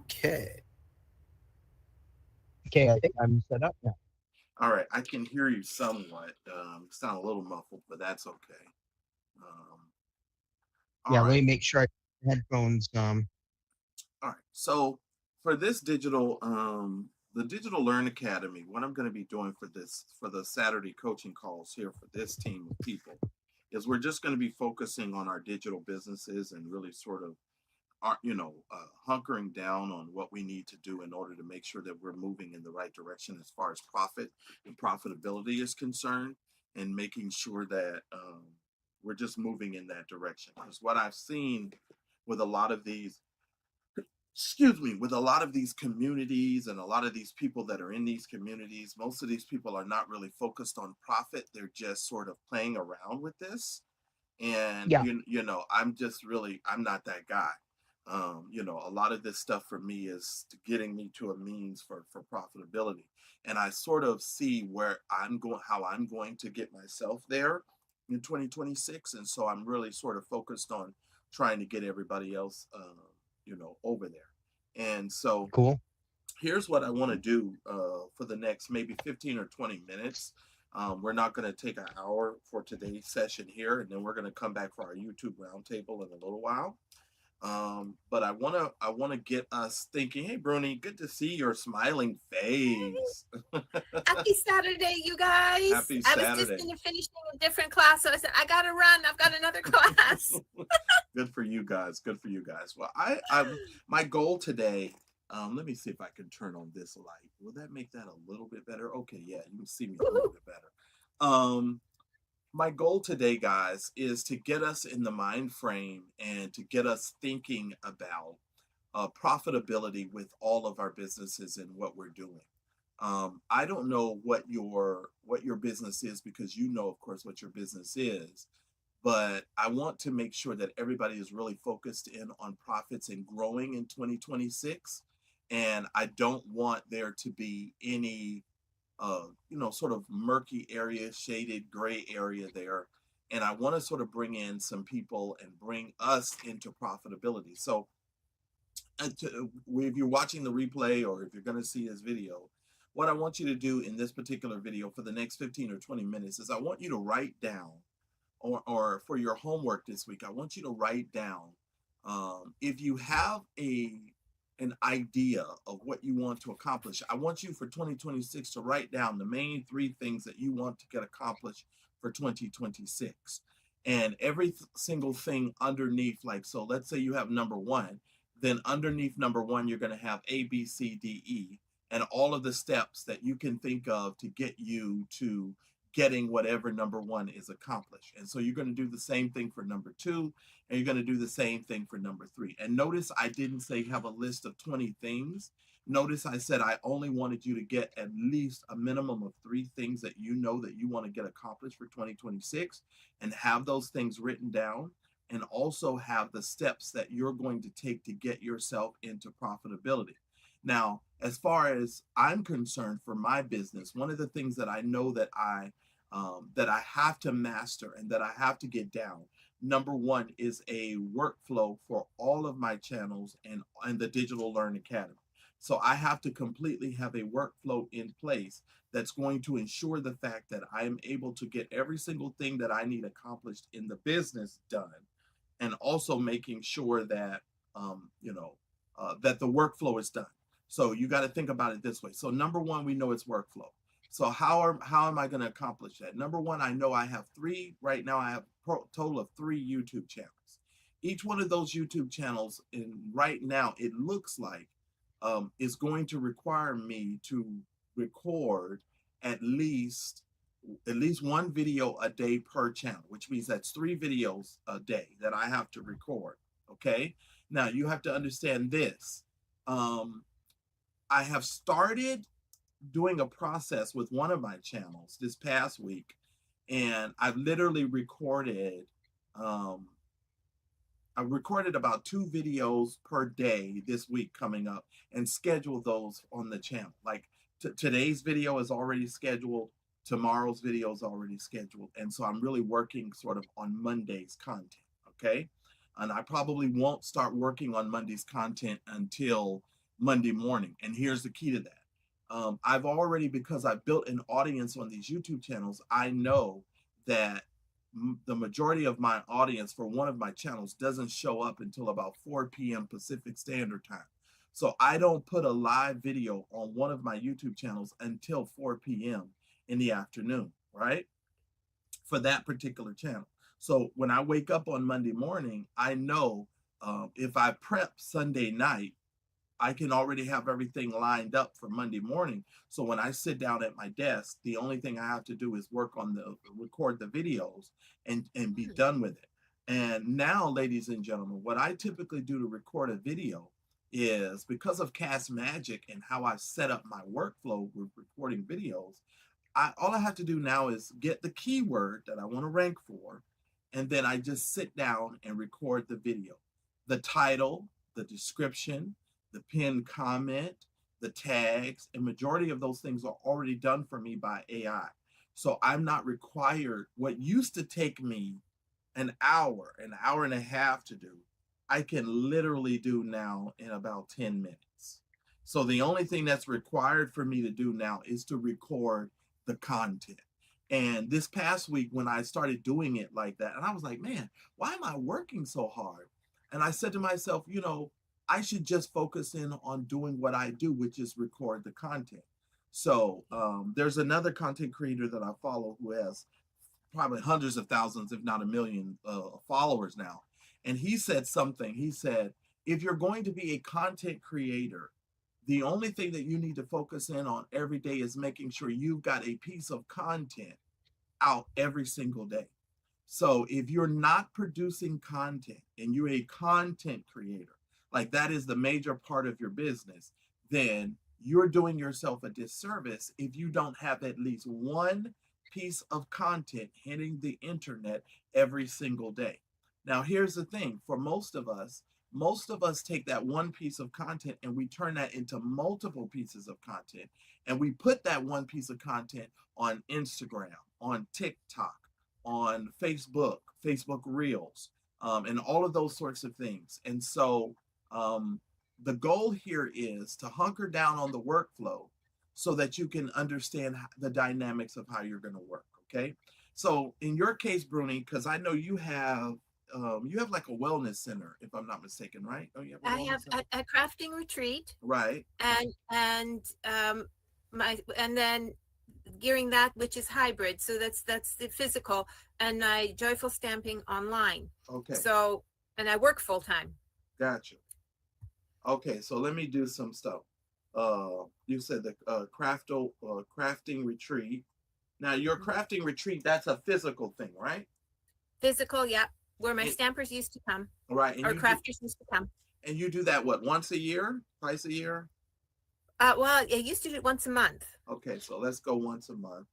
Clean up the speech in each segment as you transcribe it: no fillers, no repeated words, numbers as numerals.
Okay. Okay, I think I'm set up now. All right. I can hear you somewhat. Sound a little muffled, but that's okay. Um, all Yeah, let right. me make sure I headphones. All right. So for this the Digital Learn Academy, what I'm going to be doing for the Saturday coaching calls here for this team of people, is we're just going to be focusing on our digital businesses and really sort of hunkering down on what we need to do in order to make sure that we're moving in the right direction as far as profit and profitability is concerned, and making sure that we're just moving in that direction. Because what I've seen with a lot of these, excuse me, with a lot of these communities and a lot of these people that are in these communities, most of these people are not really focused on profit. They're just sort of playing around with this. And Yeah, I'm not that guy. A lot of this stuff for me is getting me to a means for profitability. And I sort of see where I'm going, how I'm going to get myself there in 2026. And so I'm really sort of focused on trying to get everybody else, over there. And so cool. here's what I want to do for the next maybe 15 or 20 minutes. We're not going to take an hour for today's session here, and then we're going to come back for our YouTube roundtable in a little while. But I want to get us thinking. Hey, Bruni, good to see your smiling face. Happy Saturday, you guys. Happy I was just Saturday. finishing a different class, so I said, I gotta run. I've got another class. Good for you guys. Good for you guys. Well, I my goal today. Let me see if I can turn on this light. Will that make that a little bit better? Okay, yeah, you can see me a little Woohoo. bit better. Um, my goal today, guys, is to get us in the mind frame and to get us thinking about profitability with all of our businesses and what we're doing. I don't know what your business is, because you know, of course, what your business is, but I want to make sure that everybody is really focused in on profits and growing in 2026. And I don't want there to be any sort of murky area, shaded gray area there. And I want to sort of bring in some people and bring us into profitability. So if you're watching the replay or if you're going to see this video, what I want you to do in this particular video for the next 15 or 20 minutes is I want you to write down, or for your homework this week, I want you to write down, if you have an idea of what you want to accomplish. I want you for 2026 to write down the main three things that you want to get accomplished for 2026. And every single thing underneath, like, so let's say you have number one, then underneath number one, you're going to have A, B, C, D, E, and all of the steps that you can think of to get you to getting whatever number one is accomplished. And so you're going to do the same thing for number two, and you're going to do the same thing for number three. And notice I didn't say have a list of 20 things. Notice I said I only wanted you to get at least a minimum of three things that you know that you want to get accomplished for 2026, and have those things written down, and also have the steps that you're going to take to get yourself into profitability. Now, as far as I'm concerned for my business, one of the things that I know that I have to master and that I have to get down. Number one is a workflow for all of my channels and the Digital Learn Academy. So I have to completely have a workflow in place that's going to ensure the fact that I am able to get every single thing that I need accomplished in the business done, and also making sure that that the workflow is done. So you got to think about it this way. So number one, we know it's workflow. So how am I going to accomplish that? Number one, I know I have three right now. I have a total of three YouTube channels. Each one of those YouTube channels, in right now, it looks like is going to require me to record at least one video a day per channel, which means that's three videos a day that I have to record. Okay. Now you have to understand this. Um, I have started doing a process with one of my channels this past week, and I've literally um, recorded about two videos per day this week coming up, and scheduled those on the channel. Like today's video is already scheduled, tomorrow's video is already scheduled, and so I'm really working sort of on Monday's content. Okay, and I probably won't start working on Monday's content until Monday morning. And here's the key to that. I've already, because I've built an audience on these YouTube channels, I know that the majority of my audience for one of my channels doesn't show up until about 4 p.m. Pacific Standard Time. So I don't put a live video on one of my YouTube channels until 4 p.m. in the afternoon, right? For that particular channel. So when I wake up on Monday morning, I know if I prep Sunday night, I can already have everything lined up for Monday morning. So when I sit down at my desk, the only thing I have to do is record the videos and be done with it. And now, ladies and gentlemen, what I typically do to record a video is, because of CastMagic and how I set up my workflow with recording videos, all I have to do now is get the keyword that I want to rank for, and then I just sit down and record the video. The title, the description, the pinned comment, the tags, and majority of those things are already done for me by AI. So I'm not required, what used to take me an hour and a half to do, I can literally do now in about 10 minutes. So the only thing that's required for me to do now is to record the content. And this past week, when I started doing it like that, and I was like, man, why am I working so hard? And I said to myself, you know, I should just focus in on doing what I do, which is record the content. So there's another content creator that I follow who has probably hundreds of thousands, if not a million followers now. And he said something. He said, if you're going to be a content creator, the only thing that you need to focus in on every day is making sure you've got a piece of content out every single day. So if you're not producing content and you're a content creator, like that is the major part of your business, then you're doing yourself a disservice if you don't have at least one piece of content hitting the internet every single day. Now, here's the thing. For most of us take that one piece of content and we turn that into multiple pieces of content. And we put that one piece of content on Instagram, on TikTok, on Facebook, Facebook Reels, and all of those sorts of things. And so the goal here is to hunker down on the workflow so that you can understand the dynamics of how you're going to work. Okay. So in your case, Bruni, because I know you have like a wellness center, if I'm not mistaken, right? Oh, you have I have a crafting retreat, right? And then gearing that, which is hybrid. So that's the physical, and my joyful stamping online. Okay. So, and I work full time. Gotcha. Okay, so let me do some stuff. You said the crafting retreat. Now, your crafting retreat, that's a physical thing, right? Physical, yeah. Where my stampers used to come. Right. Or crafters used to come. And you do that, what, once a year? Twice a year? Well, I used to do it once a month. Okay, so let's go once a month.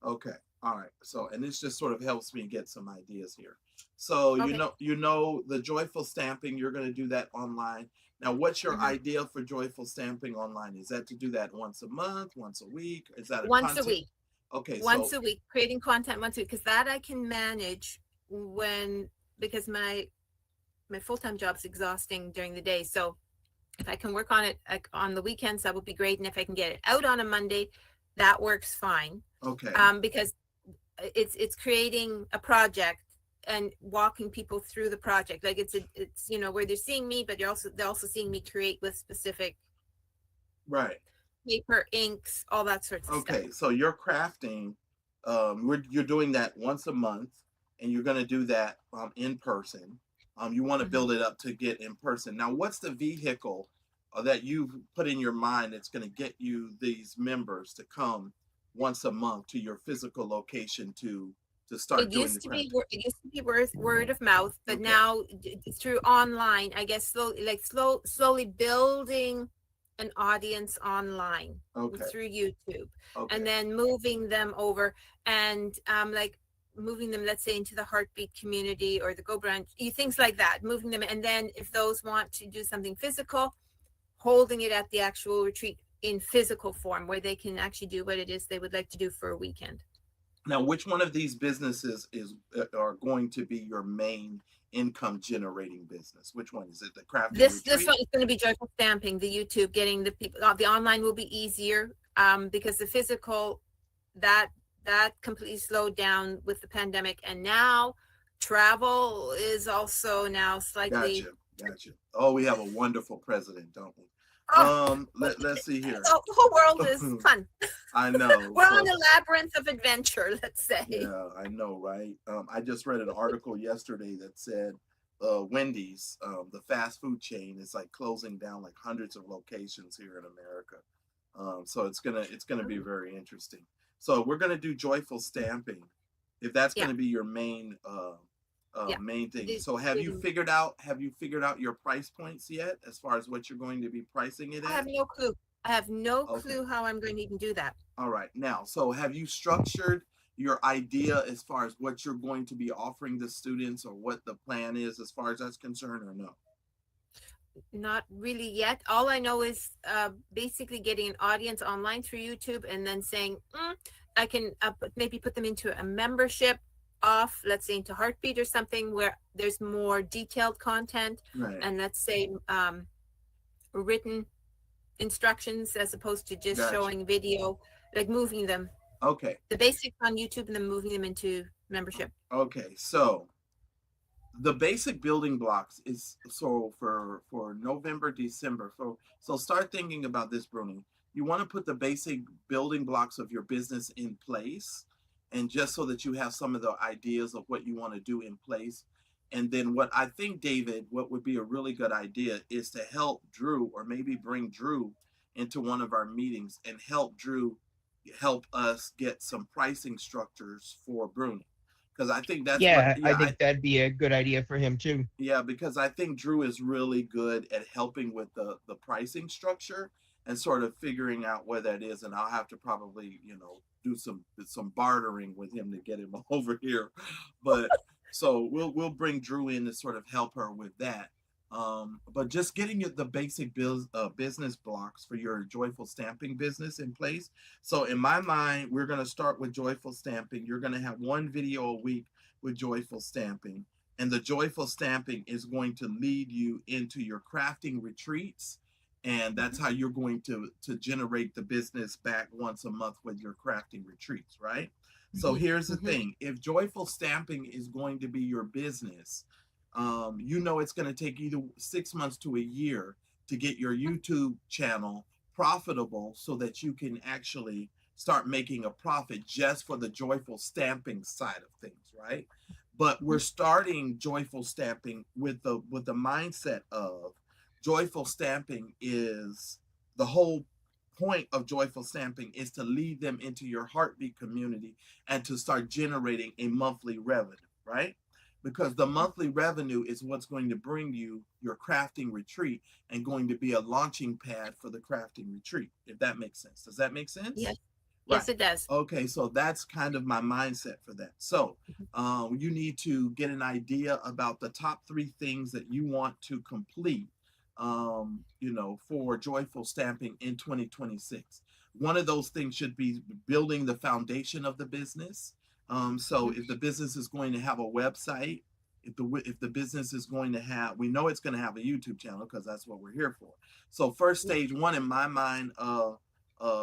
Okay. All right. So, and this just sort of helps me get some ideas here. So, okay. you know the joyful stamping, you're going to do that online. Now, what's your idea for joyful stamping online? Is that to do that once a month, once a week? Is that once a week? Okay. Once a week, creating content once a week, because that I can manage because my full-time job's exhausting during the day. So if I can work on it on the weekends, that would be great. And if I can get it out on a Monday, that works fine. Okay. Because it's creating a project and walking people through the project. Like it's where they're seeing me, but they're also seeing me create with specific right paper, inks, all that sorts of stuff. Okay, so you're crafting, you're doing that once a month, and you're going to do that in person. You want to build it up to get in person. Now, what's the vehicle that you've put in your mind that's going to get you these members to come once a month to your physical location to start doing the crafting? It used to be word of mouth, but now through online, I guess slowly building an audience online through YouTube, and then moving them over and moving them, let's say, into the Heartbeat community or the Go Brand, things like that, moving them. And then if those want to do something physical, holding it at the actual retreat in physical form where they can actually do what it is they would like to do for a weekend. Now, which one of these businesses is are going to be your main income generating business? Which one is it? The crafting This retreat? one is going to be joyful stamping. The YouTube, getting the people, the online will be easier, because the physical, that completely slowed down with the pandemic, and now travel is also now slightly. Gotcha. Oh, we have a wonderful president, don't we? Oh, Let's see here. the whole world is fun. I know. We're on a labyrinth of adventure, let's say. Yeah, I know, right? I just read an article yesterday that said Wendy's, the fast food chain, is like closing down like hundreds of locations here in America. So it's gonna be very interesting. So we're gonna do joyful stamping, if that's Yeah. gonna be your main Yeah. main thing. So have you figured out your price points yet, as far as what you're going to be pricing it I at? have no clue. I have no Okay. clue how I'm going to even do that. All right. Now, so have you structured your idea as far as what you're going to be offering the students, or what the plan is as far as that's concerned, or no? Not really yet. All I know is basically getting an audience online through YouTube, and then saying, I can maybe put them into a membership off, let's say into Heartbeat or something, where there's more detailed content, Right. and let's say written instructions as opposed to just Gotcha. showing video, like moving them. Okay. The basics on YouTube and then moving them into membership. Okay. So the basic building blocks is, so for November, December. So start thinking about this, Bruni. You want to put the basic building blocks of your business in place, and just so that you have some of the ideas of what you want to do in place. And then what I think, David, what would be a really good idea is to help Drew, or maybe bring Drew into one of our meetings, and help Drew help us get some pricing structures for Bruni. Because I think that's Yeah, I think that'd be a good idea for him too. Yeah, because I think Drew is really good at helping with the pricing structure, and sort of figuring out where that is. And I'll have to probably, do some bartering with him to get him over here. But so we'll bring Drew in to sort of help her with that. But just getting the basic business blocks for your joyful stamping business in place. So in my mind, we're going to start with joyful stamping. You're going to have one video a week with joyful stamping, and the joyful stamping is going to lead you into your crafting retreats, and that's how you're going to generate the business back once a month with your crafting retreats, right? So here's the thing: if joyful stamping is going to be your business, it's going to take either 6 months to a year to get your YouTube channel profitable, so that you can actually start making a profit just for the joyful stamping side of things, right? But we're starting joyful stamping with the mindset of, joyful stamping is, the whole point of joyful stamping is to lead them into your Heartbeat community, and to start generating a monthly revenue, right? Because the monthly revenue is what's going to bring you your crafting retreat, and going to be a launching pad for the crafting retreat, if that makes sense. Does that make sense? Yes. Right. Yes, it does. Okay, so that's kind of my mindset for that. So you need to get an idea about the top 3 things that you want to complete, for joyful stamping in 2026. One of those things should be building the foundation of the business. So if the business is going to have a website, if the business is going to have, we know it's going to have a YouTube channel, because that's what we're here for. So first stage 1 in my mind,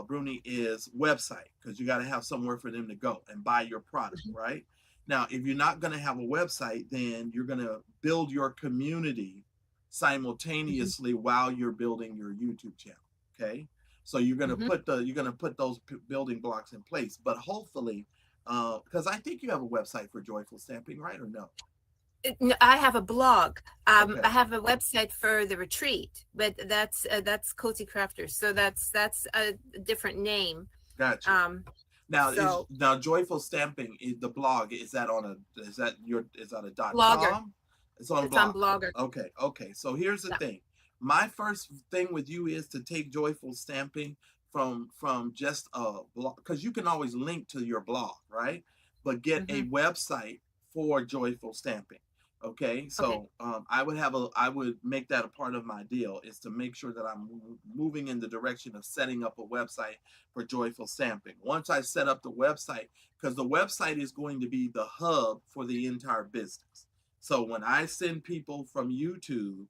Bruni, is website, because you got to have somewhere for them to go and buy your product, right? Now, if you're not going to have a website, then you're going to build your community simultaneously while you're building your YouTube channel. Okay, so you're going to put those building blocks in place. But hopefully, because I think you have a website for joyful stamping, right, or no? I have a blog. Okay. I have a website for the retreat, but that's Cozy Crafters. So that's a different name. Gotcha. Now, so, now joyful stamping, is the blog, is that on a, is that a Blogger. .com? It's on Blogger. Okay. So here's the thing. My first thing with you is to take joyful stamping from just a blog, because you can always link to your blog, right? But get a website for joyful stamping. Okay, so I would make that a part of my deal, is to make sure that I'm moving in the direction of setting up a website for Joyful Stamping. Once I set up the website, because the website is going to be the hub for the entire business. So when I send people from YouTube,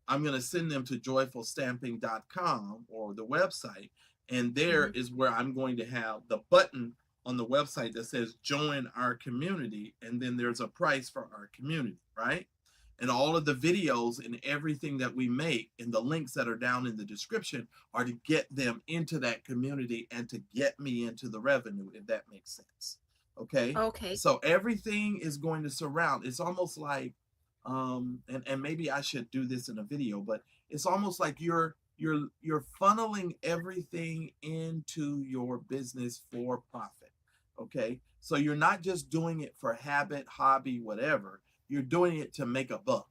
I'm going to send them to joyfulstamping.com or the website, and there is where I'm going to have the button on the website that says join our community, and then there's a price for our community, right? And all of the videos and everything that we make and the links that are down in the description are to get them into that community and to get me into the revenue, if that makes sense. Okay, so everything is going to surround. It's almost like and maybe I should do this in a video, but it's almost like you're funneling everything into your business for profit. Okay, so you're not just doing it for habit, hobby, whatever. You're doing it to make a buck.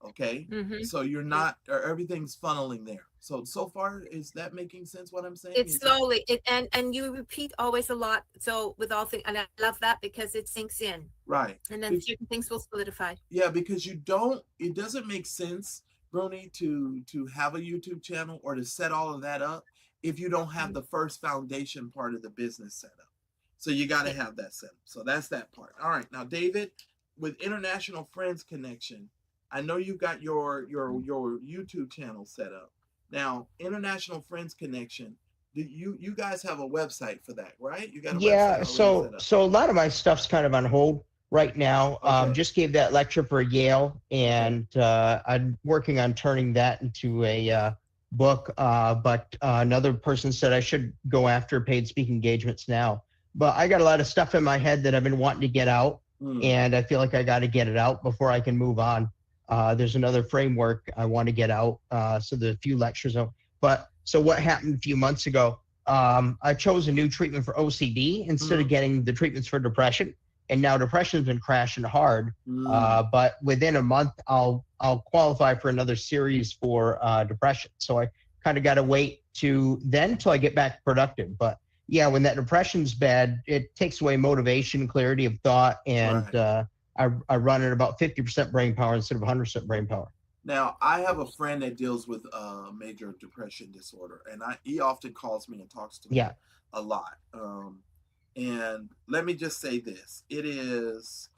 Okay, so you're not, or everything's funneling there. So far, is that making sense what I'm saying? It's slowly, and you repeat always a lot. So with all things, and I love that because it sinks in. Right. And then certain things will solidify. Yeah, because it doesn't make sense, Bruni, to have a YouTube channel or to set all of that up if you don't have the first foundation part of the business set up. So you got to have that set up. So that's that part. All right. Now, David, with International Friends Connection, I know you've got your YouTube channel set up. Now, International Friends Connection, you guys have a website for that, right? You got a website so a lot of my stuff's kind of on hold right now. Just gave that lecture for Yale, and I'm working on turning that into a book. But another person said I should go after paid speaking engagements now. But I got a lot of stuff in my head that I've been wanting to get out, and I feel like I got to get it out before I can move on. There's another framework I want to get out, so there's a few lectures out. But so what happened a few months ago, I chose a new treatment for OCD instead of getting the treatments for depression. And now depression's been crashing hard. But within a month, I'll qualify for another series for depression. So I kind of got to wait till I get back productive. But yeah, when that depression's bad, it takes away motivation, clarity of thought, and I run at about 50% brain power instead of 100% brain power. Now, I have a friend that deals with major depression disorder, and he often calls me and talks to me a lot. And let me just say this. It is,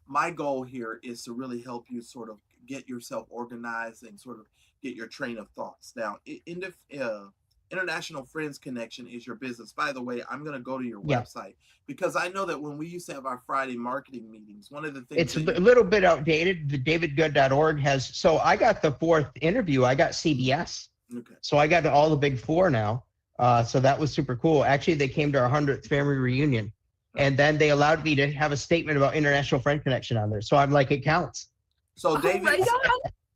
my goal here is to really help you sort of get yourself organized and sort of get your train of thoughts. Now, in the International Friends Connection is your business. By the way, I'm going to go to your website because I know that when we used to have our Friday marketing meetings, one of the things— it's a little bit outdated. The davidgood.org has, so I got the 4th interview. I got CBS. Okay. So I got all the big 4 now. So that was super cool. Actually, they came to our 100th family reunion, and then they allowed me to have a statement about International Friend Connection on there. So I'm like, it counts. So David,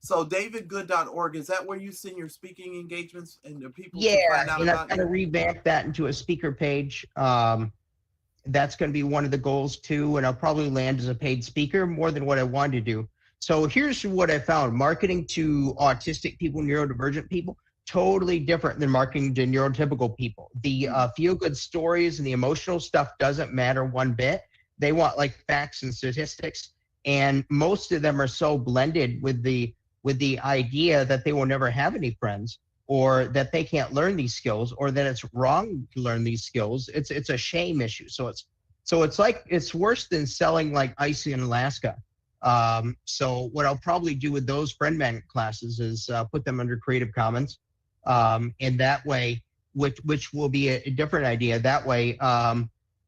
so davidgood.org, is that where you send your speaking engagements and the people? Yeah, and I'm going to revamp that into a speaker page. That's going to be one of the goals too, and I'll probably land as a paid speaker more than what I wanted to do. So here's what I found: marketing to autistic people, neurodivergent people, totally different than marketing to neurotypical people. The feel-good stories and the emotional stuff doesn't matter one bit. They want like facts and statistics, and most of them are so blended with the idea that they will never have any friends, or that they can't learn these skills, or that it's wrong to learn these skills. It's a shame issue. So it's like, it's worse than selling like ice in Alaska. So what I'll probably do with those friend magnet classes is put them under Creative Commons. And that way, which will be a different idea. That way,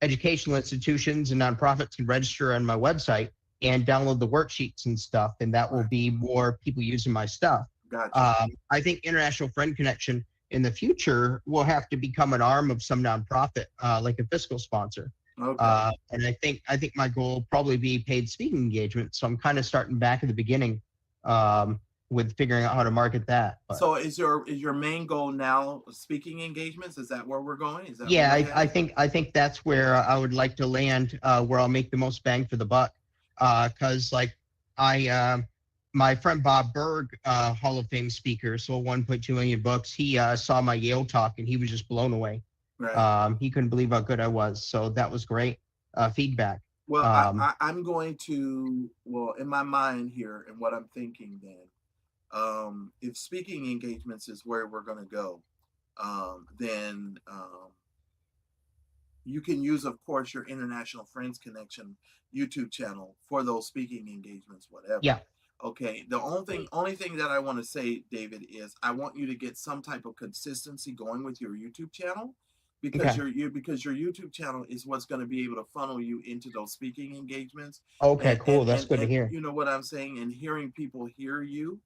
educational institutions and nonprofits can register on my website and download the worksheets and stuff, and that will be more people using my stuff. Gotcha. I think International Friend Connection in the future will have to become an arm of some nonprofit, like a fiscal sponsor. Okay. And I think my goal will probably be paid speaking engagement. So I'm kind of starting back at the beginning with figuring out how to market that. But. So is your main goal now speaking engagements? Is that where we're going? Is that I think that's where I would like to land, where I'll make the most bang for the buck. Because like my friend Bob Berg, Hall of Fame speaker, sold 1.2 million books. He saw my Yale talk and he was just blown away. Right. He couldn't believe how good I was. So that was great feedback. Well, I'm going to, well, in my mind here and what I'm thinking then, if speaking engagements is where we're going to go, then you can use, of course, your International Friends Connection YouTube channel for those speaking engagements, whatever. Yeah. Okay. The only thing that I want to say, David, is I want you to get some type of consistency going with your YouTube channel, because because your YouTube channel is what's going to be able to funnel you into those speaking engagements. Okay, cool. That's good to hear. You know what I'm saying? And hearing people hear you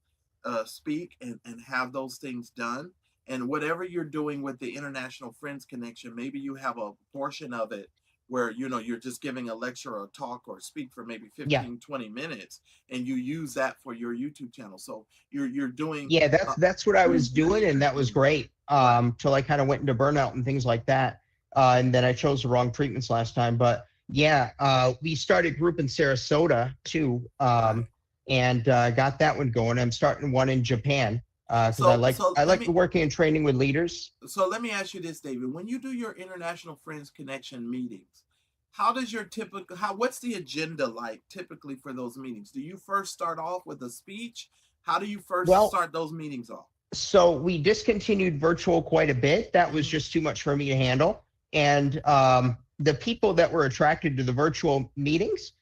speak and have those things done. And whatever you're doing with the International Friends Connection, maybe you have a portion of it where, you know, you're just giving a lecture or a talk or speak for maybe 15, 20 minutes, and you use that for your YouTube channel. So you're doing. Yeah, that's what I was doing, and that was great. Till I kind of went into burnout and things like that. And then I chose the wrong treatments last time. But yeah, we started a group in Sarasota too, and got that one going. I'm starting one in Japan. Because I like working and training with leaders. So let me ask you this, David. When you do your International Friends Connection meetings, what's the agenda like typically for those meetings? Do you first start off with a speech? How do you first start those meetings off? So we discontinued virtual quite a bit. That was just too much for me to handle. And the people that were attracted to the virtual meetings,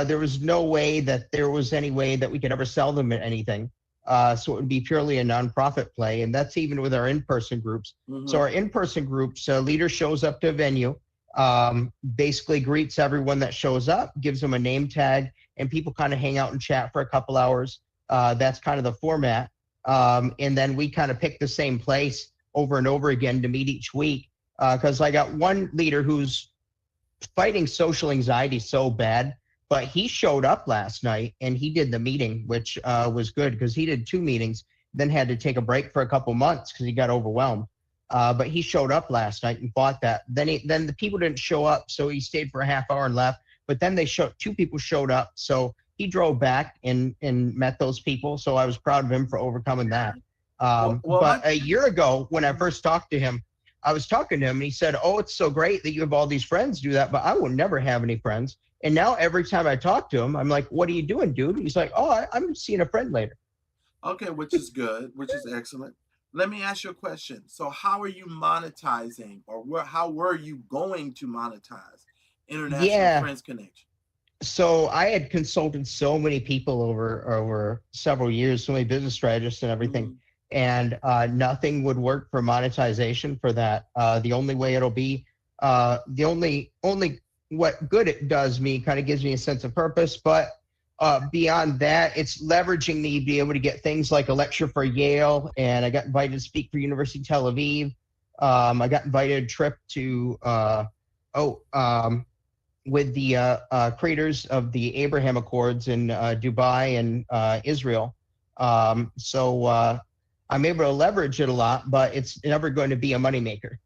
there was no way that there was any way that we could ever sell them anything. So it would be purely a nonprofit play, and that's even with our in-person groups. So our in-person groups, leader shows up to a venue, basically greets everyone that shows up, gives them a name tag, and people kind of hang out and chat for a couple hours. That's kind of the format. And then we kind of pick the same place over and over again to meet each week. Because I got one leader who's fighting social anxiety so bad, but he showed up last night and he did the meeting, which was good because he did 2 meetings, then had to take a break for a couple months because he got overwhelmed. But he showed up last night and bought that. Then the people didn't show up, so he stayed for a half hour and left. But then 2 people showed up, so he drove back and met those people. So I was proud of him for overcoming that. But a year ago, when I first talked to him, I was talking to him and he said, "Oh, it's so great that you have all these friends do that, but I will never have any friends." And now every time I talk to him, I'm like, "What are you doing, dude?" He's like, "Oh, I'm seeing a friend later." Okay, which is good, which is excellent. Let me ask you a question. So how are you monetizing, or how were you going to monetize International Friends Connection? So I had consulted so many people over several years, so many business strategists and everything, and nothing would work for monetization for that. The only way it'll be, the only what good it does me, kind of gives me a sense of purpose, but beyond that, it's leveraging me to be able to get things like a lecture for Yale, and I got invited to speak for University of Tel Aviv. I got invited a trip to with the creators of the Abraham Accords in Dubai and Israel. So I'm able to leverage it a lot, but it's never going to be a moneymaker.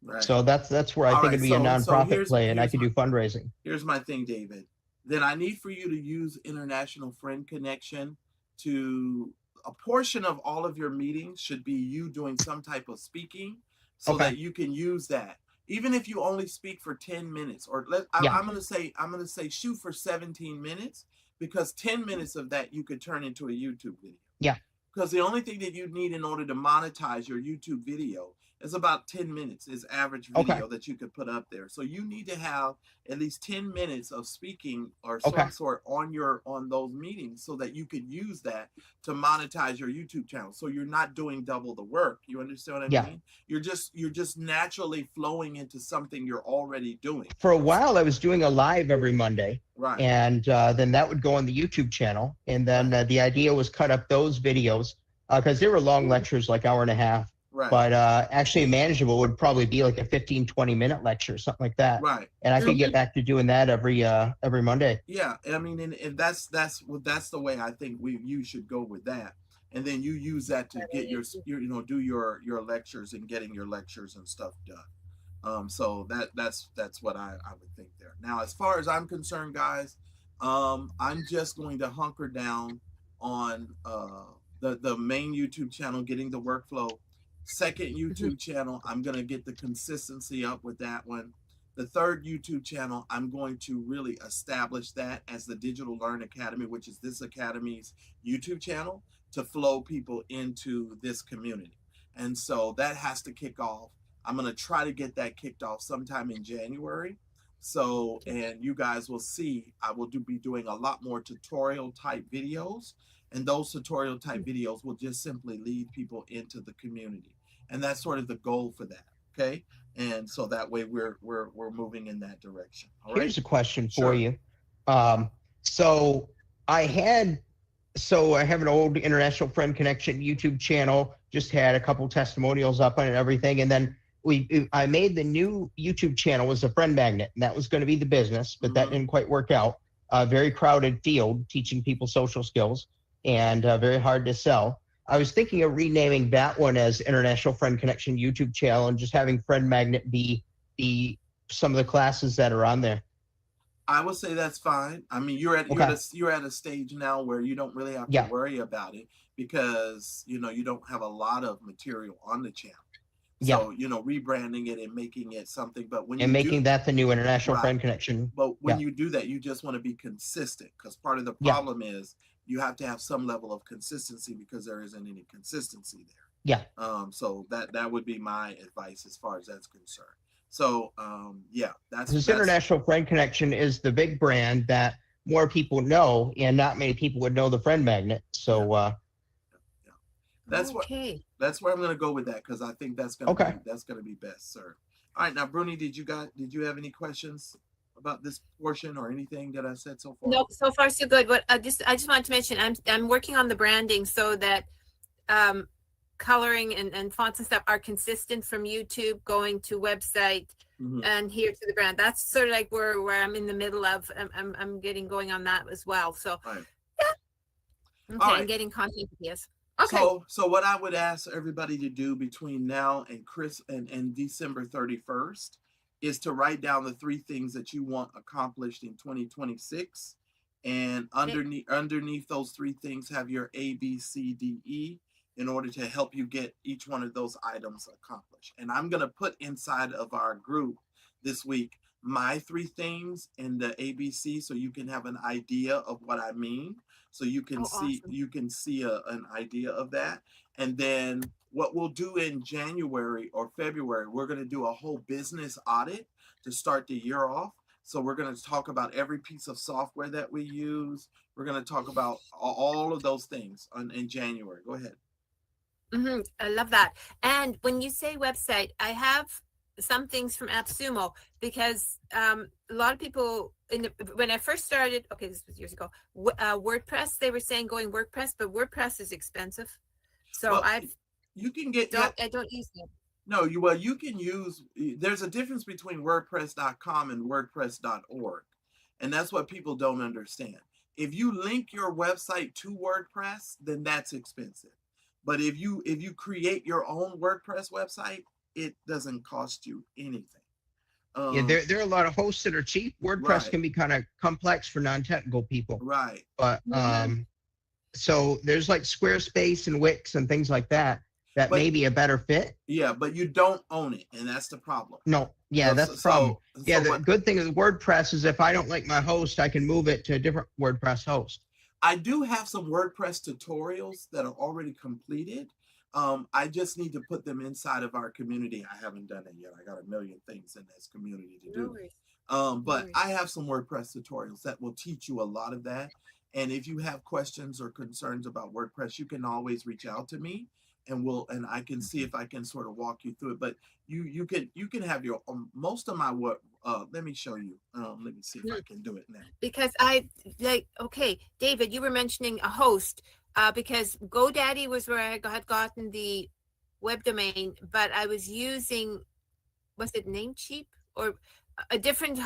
Right. So that's where I think it'd be a nonprofit play, and I could do fundraising. Here's my thing, David. Then I need for you to use International Friend Connection to a portion of all of your meetings should be you doing some type of speaking, so that you can use that. Even if you only speak for 10 minutes, or I'm gonna say shoot for 17 minutes, because 10 minutes of that you could turn into a YouTube video. Yeah. Because the only thing that you need in order to monetize your YouTube video is about 10 minutes is average video that you could put up there. So you need to have at least 10 minutes of speaking or some sort on those meetings, so that you could use that to monetize your YouTube channel. So you're not doing double the work. You understand what I mean? You're just naturally flowing into something you're already doing. For a while, I was doing a live every Monday. Right. And then that would go on the YouTube channel. And then the idea was cut up those videos because they were long lectures, like hour and a half. Right. But actually manageable would probably be like a 15, 20-minute lecture, something like that. Right. And I could get back to doing that every Monday. Yeah. I mean, and that's the way I think you should go with that. And then you use that to get your do your lectures and getting your lectures and stuff done. So that's what I would think there. Now, as far as I'm concerned, guys, I'm just going to hunker down on the main YouTube channel, getting the workflow. Second YouTube channel, I'm going to get the consistency up with that one. The third YouTube channel, I'm going to really establish that as the Digital Learn Academy, which is this academy's YouTube channel, to flow people into this community. And so that has to kick off. I'm going to try to get that kicked off sometime in January. So, and you guys will see, I will be doing a lot more tutorial type videos, and those tutorial type videos will just simply lead people into the community. And that's sort of the goal for that. Okay. And so that way we're moving in that direction. All right. Here's a question for you. So I have an old International Friend Connection YouTube channel, just had a couple testimonials up on it and everything. And then I made the new YouTube channel was a friend magnet, and that was going to be the business, but that didn't quite work out. Very crowded field, teaching people social skills, and very hard to sell. I was thinking of renaming that one as International Friend Connection YouTube channel and just having Friend Magnet be some of the classes that are on there. I would say that's fine. I mean, you're at a stage now where you don't really have to worry about it, because you don't have a lot of material on the channel. So, rebranding it and making it something, but making that the new International Friend Connection. But when you do that, you just want to be consistent, because part of the problem is you have to have some level of consistency, because there isn't any consistency there. So that would be my advice as far as that's concerned. So, that's International Friend Connection is the big brand that more people know, and not many people would know the Friend Magnet. So, that's where I'm going to go with that, because I think that's going to be best, sir. All right, now, Bruni, did you have any questions about this portion or anything that I said so far? No, so far so good. But I just wanted to mention, I'm working on the branding so that coloring and fonts and stuff are consistent from YouTube going to website and here to the brand. That's sort of like where I'm in the middle of. I'm getting going on that as well. So I'm getting content ideas. Okay. So what I would ask everybody to do between now and December 31st is to write down the 3 things that you want accomplished in 2026, and underneath those 3 things have your A, B, C, D, E, in order to help you get each one of those items accomplished. And I'm going to put inside of our group this week my 3 things in the ABC, so you can have an idea of what I mean. So you can see an idea of that. And then what we'll do in January or February, we're going to do a whole business audit to start the year off. So we're going to talk about every piece of software that we use. We're going to talk about all of those things in January. Go ahead. I love that. And when you say website, I have some things from AppSumo, because a lot of people when I first started, this was years ago, WordPress, they were saying going WordPress, but WordPress is expensive. So I don't use it. No, you can use, there's a difference between WordPress.com and WordPress.org. And that's what people don't understand. If you link your website to WordPress, then that's expensive. But if you create your own WordPress website, it doesn't cost you anything. There are a lot of hosts that are cheap. WordPress can be kind of complex for non-technical people. Right. But so there's like Squarespace and Wix and things like that may be a better fit. Yeah, but you don't own it, and that's the problem. No, that's the problem. The good thing with WordPress is if I don't like my host, I can move it to a different WordPress host. I do have some WordPress tutorials that are already completed. I just need to put them inside of our community. I haven't done it yet. I got a million things in this community to do. But I have some WordPress tutorials that will teach you a lot of that. And if you have questions or concerns about WordPress, you can always reach out to me, and I can see if I can sort of walk you through it. But you can have your most of my work. Let me show you. Let me see if I can do it now. Because David, you were mentioning a host. Because GoDaddy was where I had gotten the web domain, but I was using, was it Namecheap or a different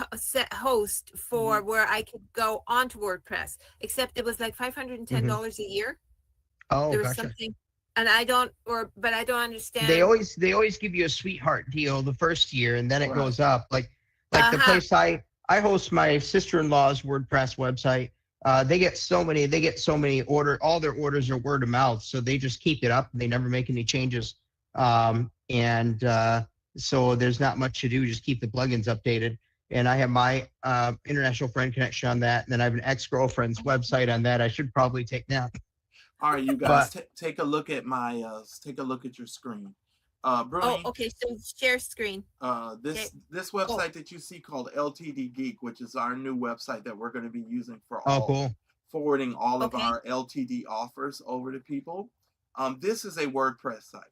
host for where I could go onto WordPress, except it was like $510 a year. Oh, there was something, and I don't understand. They always give you a sweetheart deal the first year, and then it goes up. Like the place I host my sister-in-law's WordPress website. They get so many all their orders are word of mouth. So they just keep it up. They never make any changes. So there's not much to do. Just keep the plugins updated. And I have my international friend connection on that. And then I have an ex-girlfriend's website on that. I should probably take now. All right, you guys, take a look at my take a look at your screen. Bruni, okay. So share screen. This website that you see called LTD Geek, which is our new website that we're going to be using for forwarding all of our LTD offers over to people. This is a WordPress site.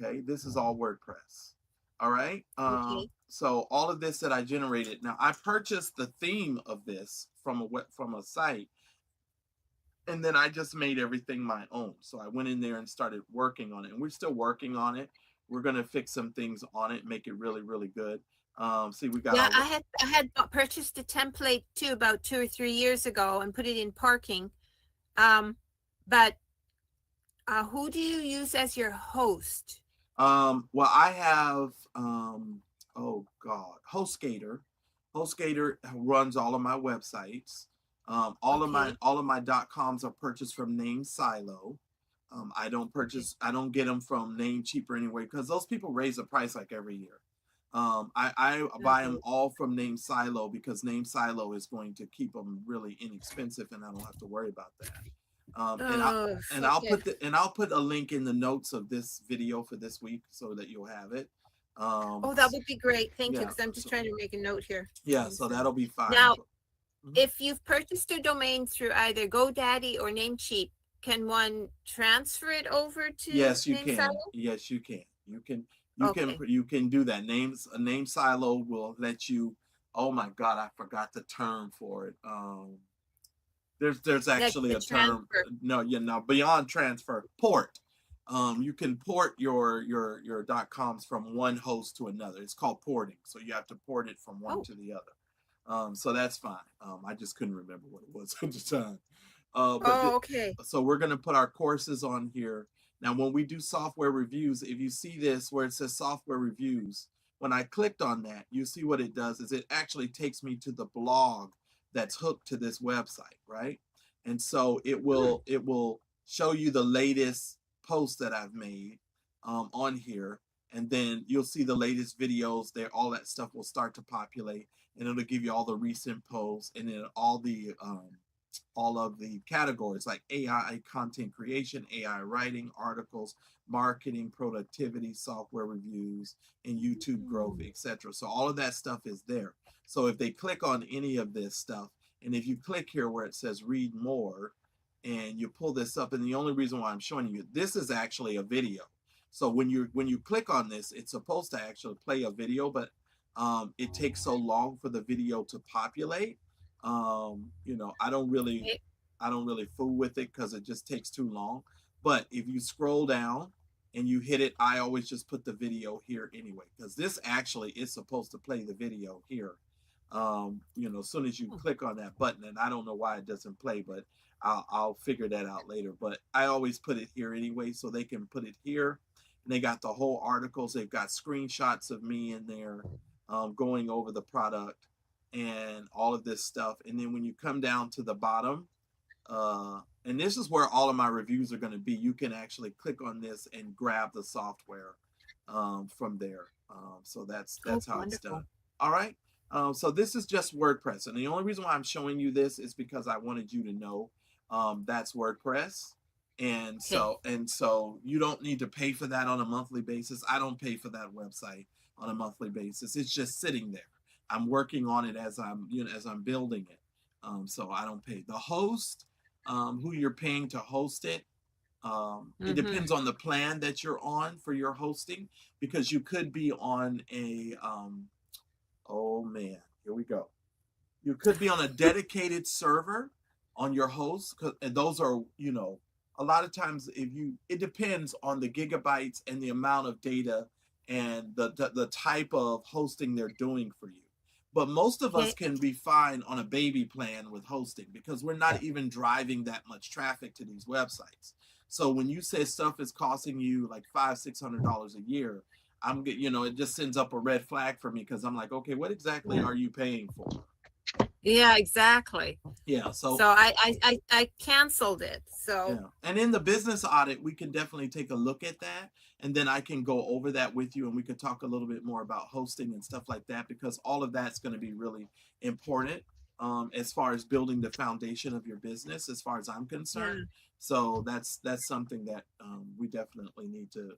Okay, this is all WordPress. All right. So all of this that I generated. Now I purchased the theme of this from a site, and then I just made everything my own. So I went in there and started working on it, and we're still working on it. We're gonna fix some things on it, make it really, really good. See, we got. Yeah, I had purchased a template too about 2 or 3 years ago and put it in parking. But who do you use as your host? Well, I have HostGator. HostGator runs all of my websites. All of my .coms are purchased from Name Silo. I don't get them from Namecheap or anywhere because those people raise the price like every year. I buy them all from Name Silo because Name Silo is going to keep them really inexpensive, and I don't have to worry about that. I'll put a link in the notes of this video for this week so that you'll have it. That would be great. Thank you, because I'm just trying to make a note here. Yeah, so that'll be fine. Now, if you've purchased a domain through either GoDaddy or Namecheap, can one transfer it over to? Yes, you can. Yes, you can. You can do that. Name Silo will let you. Oh my God, I forgot the term for it. There's actually a term. No, beyond transfer, port. You can port your .coms from one host to another. It's called porting. So you have to port it from one to the other. So that's fine. I just couldn't remember what it was at the time. So we're going to put our courses on here. Now, when we do software reviews, if you see this where it says software reviews, when I clicked on that, you see what it does is it actually takes me to the blog that's hooked to this website, right? And so it will show you the latest posts that I've made on here, and then you'll see the latest videos there. All that stuff will start to populate, and it'll give you all the recent posts, and then all of the categories like AI content creation, AI writing, articles, marketing, productivity, software reviews, and YouTube growth, etc. So all of that stuff is there. So if they click on any of this stuff, and if you click here where it says read more, and you pull this up, and the only reason why I'm showing you this is actually a video. So when you click on this, it's supposed to actually play a video, but it takes so long for the video to populate. I don't really fool with it because it just takes too long. But if you scroll down and you hit it, I always just put the video here anyway, because this actually is supposed to play the video here. As soon as you click on that button, and I don't know why it doesn't play, but I'll figure that out later. But I always put it here anyway, so they can put it here. And they got the whole articles. They've got screenshots of me in there going over the product and all of this stuff. And then when you come down to the bottom, and this is where all of my reviews are going to be, you can actually click on this and grab the software from there. So that's how it's done. All right. So this is just WordPress, and the only reason why I'm showing you this is because I wanted you to know that's WordPress, and so you don't need to pay for that on a monthly basis. I don't pay for that website on a monthly basis. It's just sitting there. I'm working on it as I'm building it. So I don't pay. The host, who you're paying to host it, it depends on the plan that you're on for your hosting, because you could be on a oh man, here we go. You could be on a dedicated server on your host, and those are, a lot of times it depends on the gigabytes and the amount of data and the type of hosting they're doing for you. But most of us can be fine on a baby plan with hosting because we're not even driving that much traffic to these websites. So when you say stuff is costing you like $500-600 a year, it just sends up a red flag for me because I'm like, okay, what exactly are you paying for? Yeah, exactly. Yeah. So I canceled it. So yeah. And in the business audit, we can definitely take a look at that. And then I can go over that with you and we could talk a little bit more about hosting and stuff like that, because all of that's going to be really important as far as building the foundation of your business, as far as I'm concerned. yeah. So that's something that we definitely need to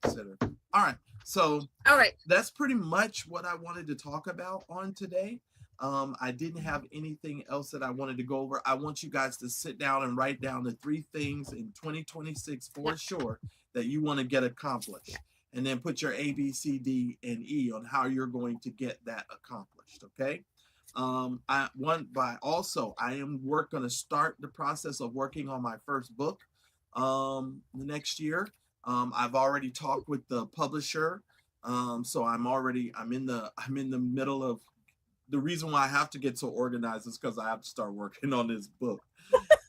consider. All right. So All right. that's pretty much what I wanted to talk about on today. I didn't have anything else that I wanted to go over. I want you guys to sit down and write down the 3 things in 2026 for sure that you want to get accomplished. And then put your A, B, C, D, and E on how you're going to get that accomplished. Okay. I am going to start the process of working on my first book the next year. I've already talked with the publisher. So I'm in the middle of. The reason why I have to get so organized is because I have to start working on this book.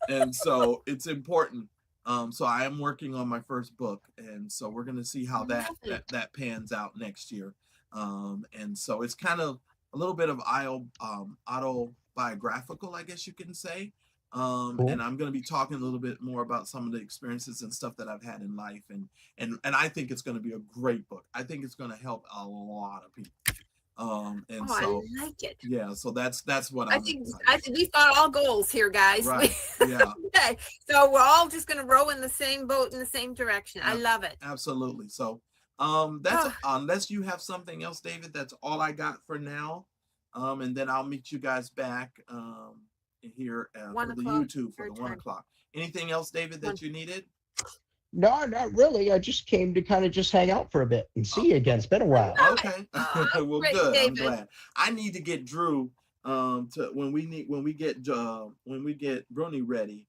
And so it's important. So I am working on my first book. And so we're going to see how that pans out next year. And so it's kind of a little bit of autobiographical, I guess you can say. Cool. And I'm going to be talking a little bit more about some of the experiences and stuff that I've had in life. And I think it's going to be a great book. I think it's going to help a lot of people. So I like it. Yeah, so that's what I think we've got all goals here, guys. Right. Yeah. Okay. So we're all just gonna row in the same boat in the same direction. I love it. Absolutely. So that's unless you have something else, David, that's all I got for now. And then I'll meet you guys back here for the YouTube for the 1 o'clock. Anything else, David, that you needed? No, not really. I just came to kind of just hang out for a bit and see you again. It's been a while. Okay. Well, great, good. David. I'm glad. I need to get Drew to when we get Bruni ready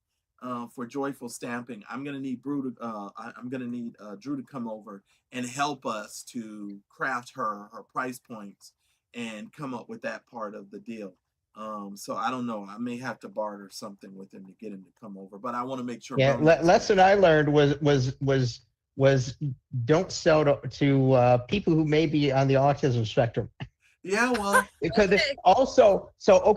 for joyful stamping. I'm gonna need Drew to come over and help us to craft her price points and come up with that part of the deal. So I don't know. I may have to barter something with him to get him to come over, but I want to make sure. Yeah, lesson I learned was don't sell to people who may be on the autism spectrum. Yeah, well, because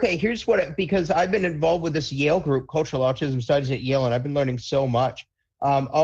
here's because I've been involved with this Yale group, Cultural Autism Studies at Yale, and I've been learning so much. Like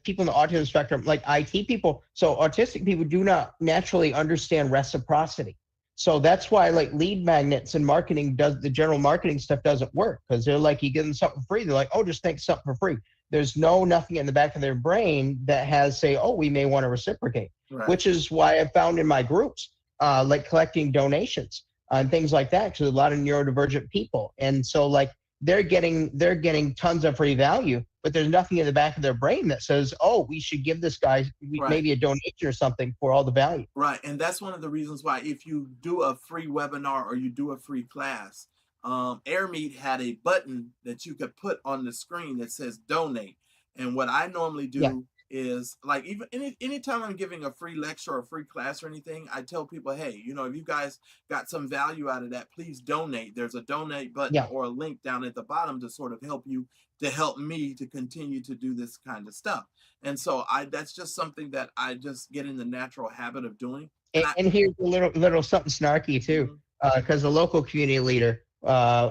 people in the autism spectrum, like IT people. So autistic people do not naturally understand reciprocity. So that's why like lead magnets and marketing the general marketing stuff doesn't work, because they're like, you give them something free. They're like, oh, just take something for free. There's nothing in the back of their brain that has say, oh, we may want to reciprocate, right. Which is why I found in my groups, like collecting donations and things like that, because a lot of neurodivergent people. And so like they're getting tons of free value, but there's nothing in the back of their brain that says, oh, we should give this guy maybe a donation or something for all the value. Right. And that's one of the reasons why if you do a free webinar or you do a free class, AirMeet had a button that you could put on the screen that says donate. And what I normally do is like, even anytime I'm giving a free lecture or a free class or anything, I tell people, hey, if you guys got some value out of that, please donate. There's a donate button or a link down at the bottom to sort of help me to continue to do this kind of stuff. And so that's just something that I just get in the natural habit of doing. And here's a little something snarky too, because the local community leader,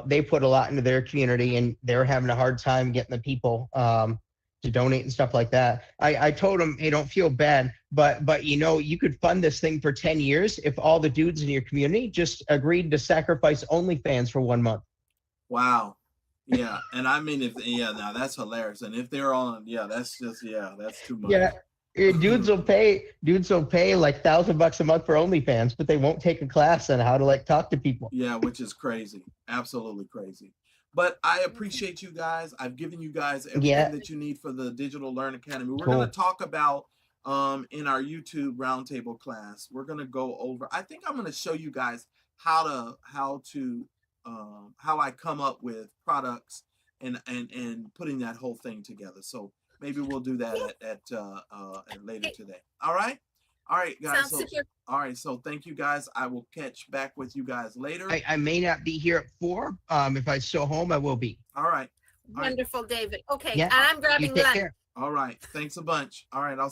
they put a lot into their community and they're having a hard time getting the people to donate and stuff like that. I told them, hey, don't feel bad, but you could fund this thing for 10 years if all the dudes in your community just agreed to sacrifice OnlyFans for 1 month. Wow. Yeah. And I mean, now that's hilarious. And if they're on, that's too much. Yeah. Dudes will pay like $1,000 a month for OnlyFans, but they won't take a class on how to like talk to people. Yeah, which is crazy. Absolutely crazy. But I appreciate you guys. I've given you guys everything that you need for the Digital Learn Academy. We're going to talk about in our YouTube roundtable class. We're going to go over. I think I'm going to show you guys how I come up with products and putting that whole thing together. So maybe we'll do that at later today. All right, guys. All right, so thank you guys. I will catch back with you guys later. I may not be here at 4. If I'm still home, I will be. All right. Wonderful, David. Okay, and I'm grabbing lunch. All right, thanks a bunch. All right, I'll